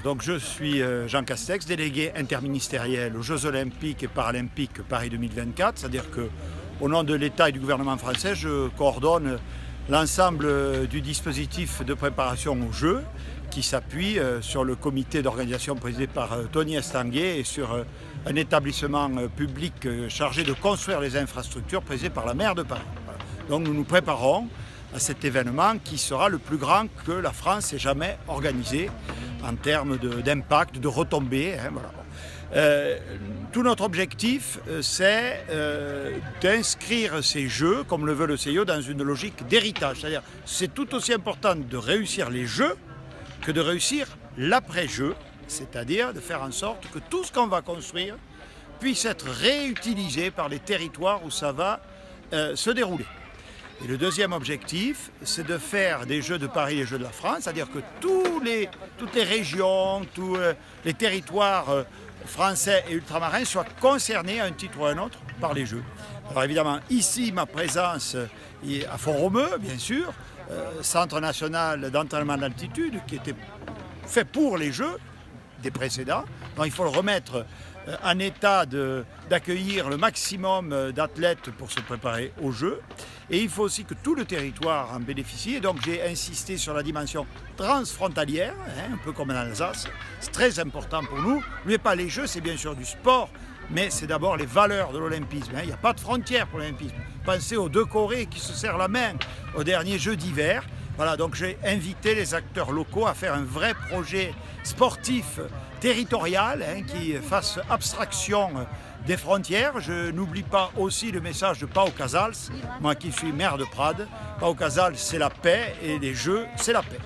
Donc je suis Jean Castex, délégué interministériel aux Jeux Olympiques et Paralympiques Paris 2024, c'est-à-dire qu'au nom de l'État et du gouvernement français, je coordonne l'ensemble du dispositif de préparation aux Jeux qui s'appuie sur le comité d'organisation présidé par Tony Estanguet et sur un établissement public chargé de construire les infrastructures présidé par la maire de Paris. Voilà. Donc nous nous préparons à cet événement qui sera le plus grand que la France ait jamais organisé en termes d'impact, de retombées. Voilà. Tout notre objectif, c'est d'inscrire ces Jeux, comme le veut le CIO, dans une logique d'héritage. C'est-à-dire c'est tout aussi important de réussir les Jeux que de réussir l'après-Jeux, c'est-à-dire de faire en sorte que tout ce qu'on va construire puisse être réutilisé par les territoires où ça va se dérouler. Et le deuxième objectif, c'est de faire des Jeux de Paris les Jeux de la France, c'est-à-dire que toutes les régions, tous les territoires français et ultramarins soient concernés à un titre ou à un autre par les Jeux. Alors évidemment, ici, ma présence est à Font-Romeu, bien sûr, centre national d'entraînement d'altitude qui était fait pour les Jeux des précédents. Donc il faut le remettre en état d'accueillir le maximum d'athlètes pour se préparer aux Jeux. Et il faut aussi que tout le territoire en bénéficie. Et donc j'ai insisté sur la dimension transfrontalière, un peu comme en Alsace. C'est très important pour nous. N'oubliez pas, les Jeux, c'est bien sûr du sport, mais c'est d'abord les valeurs de l'olympisme. Il n'y a pas de frontières pour l'olympisme. Pensez aux deux Corées qui se serrent la main aux derniers Jeux d'hiver. Voilà, donc j'ai invité les acteurs locaux à faire un vrai projet sportif territorial qui fasse abstraction des frontières. Je n'oublie pas aussi le message de Pau Casals, moi qui suis maire de Prades. Pau Casals, c'est la paix et les Jeux, c'est la paix.